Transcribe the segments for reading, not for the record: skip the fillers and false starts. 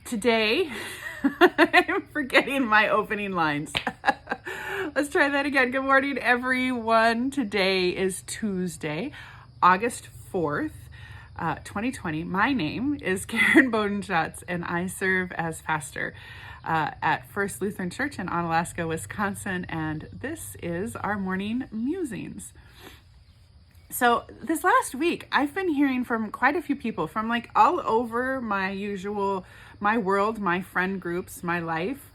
Today, I'm forgetting my opening lines. Let's try that again. Good morning, everyone. Today is Tuesday, August 4th, 2020. My name is Karen Bodenschatz, and I serve as pastor at First Lutheran Church in Onalaska, Wisconsin, and this is our morning musings. So this last week, I've been hearing from quite a few people from like all over my world, my friend groups, my life,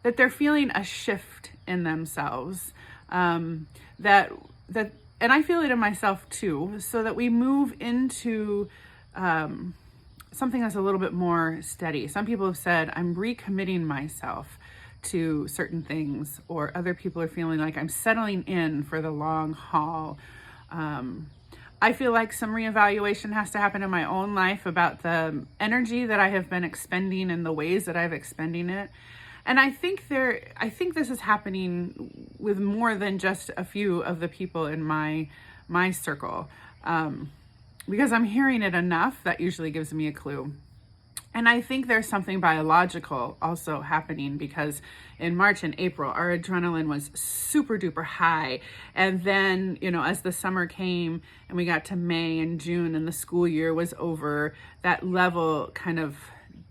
that they're feeling a shift in themselves. And I feel it in myself too, so that we move into something that's a little bit more steady. Some people have said, I'm recommitting myself to certain things, or other people are feeling like I'm settling in for the long haul. I feel like some reevaluation has to happen in my own life about the energy that I have been expending and the ways that I've expending it. And I think this is happening with more than just a few of the people in my circle. Because I'm hearing it enough, that usually gives me a clue. And I think there's something biological also happening, because in March and April, our adrenaline was super duper high. And then, as the summer came and we got to May and June and the school year was over, that level kind of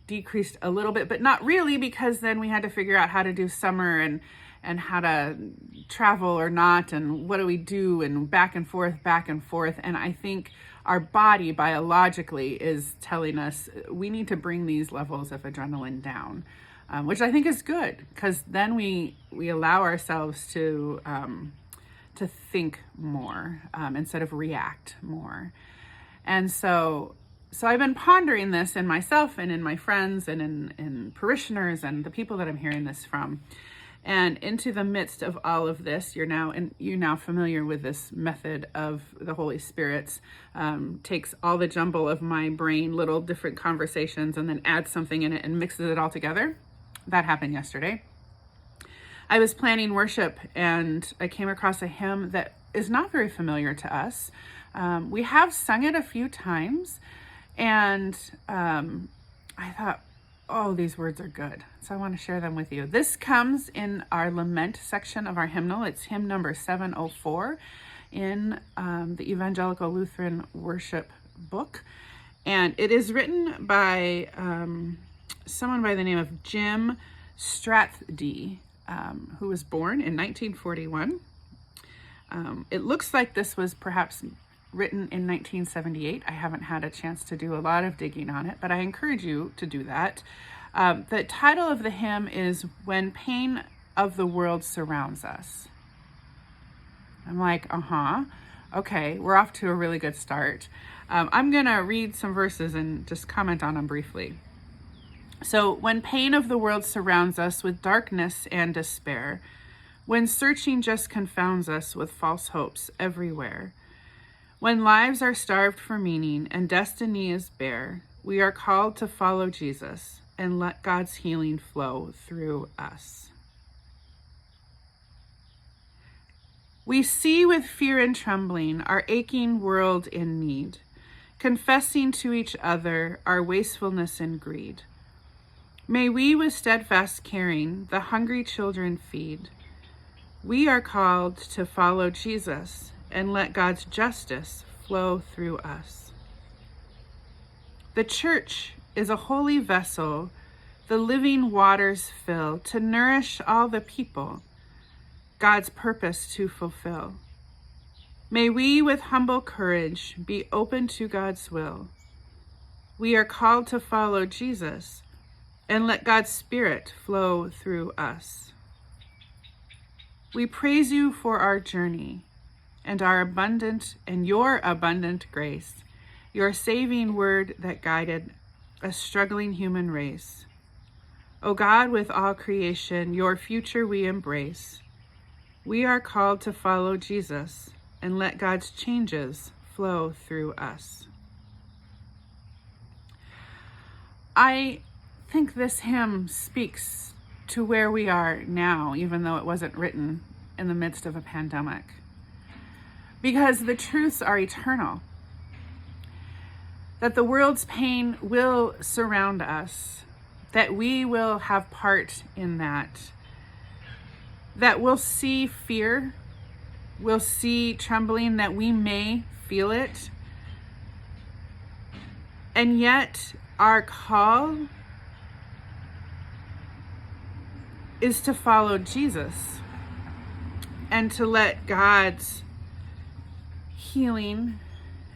decreased a little bit, but not really, because then we had to figure out how to do summer and how to travel or not, and what do we do, and back and forth. And I think our body biologically is telling us we need to bring these levels of adrenaline down, which I think is good, because then we allow ourselves to think more instead of react more. And so I've been pondering this in myself and in my friends and in parishioners and the people that I'm hearing this from. And into the midst of all of this, you're now familiar with this method of the Holy Spirit. Takes all the jumble of my brain, little different conversations, and then adds something in it and mixes it all together. That happened yesterday. I was planning worship and I came across a hymn that is not very familiar to us. We have sung it a few times, and I thought, oh, these words are good. So I want to share them with you. This comes in our lament section of our hymnal. It's hymn number 704 in the Evangelical Lutheran Worship book. And it is written by someone by the name of Jim Strathdy, who was born in 1941. It looks like this was perhaps written in 1978. I haven't had a chance to do a lot of digging on it, but I encourage you to do that. The title of the hymn is When Pain of the World Surrounds Us. I'm like, okay, we're off to a really good start. I'm going to read some verses and just comment on them briefly. So, when pain of the world surrounds us with darkness and despair, when searching just confounds us with false hopes everywhere, when lives are starved for meaning and destiny is bare, we are called to follow Jesus and let God's healing flow through us. We see with fear and trembling our aching world in need, confessing to each other our wastefulness and greed. May we with steadfast caring the hungry children feed. We are called to follow Jesus and let God's justice flow through us. The church is a holy vessel the living waters fill to nourish all the people, God's purpose to fulfill. May we with humble courage be open to God's will. We are called to follow Jesus and let God's Spirit flow through us. We praise you for our journey and your abundant grace, your saving word that guided a struggling human race. O God, with all creation, your future we embrace. We are called to follow Jesus and let God's changes flow through us. I think this hymn speaks to where we are now, even though it wasn't written in the midst of a pandemic. Because the truths are eternal. That the world's pain will surround us. that we will have part in that, that we'll see fear, we'll see trembling, that we may feel it. And yet our call is to follow Jesus and to let God's healing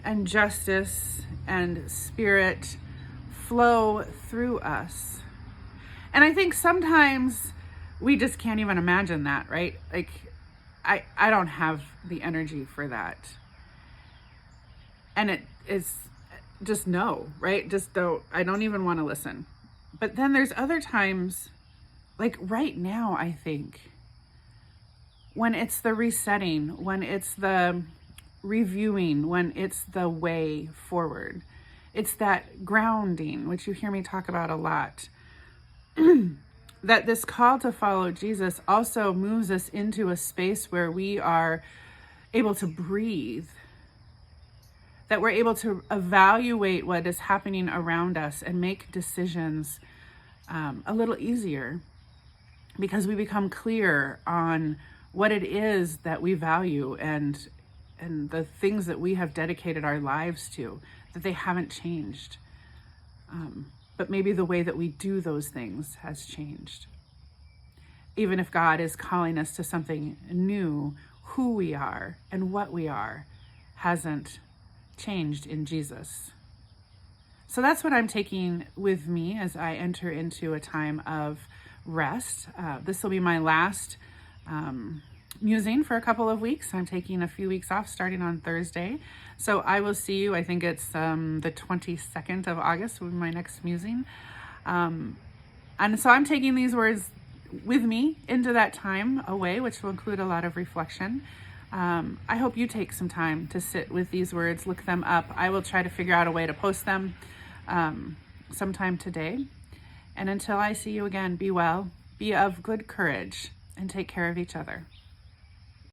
and justice and spirit flow through us. And I think sometimes we just can't even imagine that, right? Like, I don't have the energy for that. And it is just no, right? Just don't, I don't even want to listen. But then there's other times, like right now, I think, when it's the resetting, when it's the reviewing, when it's the way forward, it's that grounding, which you hear me talk about a lot, that this call to follow Jesus also moves us into a space where we are able to breathe, that we're able to evaluate what is happening around us and make decisions a little easier, because we become clear on what it is that we value and the things that we have dedicated our lives to, that they haven't changed. But maybe the way that we do those things has changed. Even if God is calling us to something new, who we are and what we are hasn't changed in Jesus. So that's what I'm taking with me as I enter into a time of rest. This will be my last musing for a couple of weeks. I'm taking a few weeks off starting on Thursday. So I will see you, I think it's the 22nd of August will be my next musing. And so I'm taking these words with me into that time away, which will include a lot of reflection. I hope you take some time to sit with these words, look them up. I will try to figure out a way to post them sometime today. And until I see you again, be well, be of good courage, and take care of each other.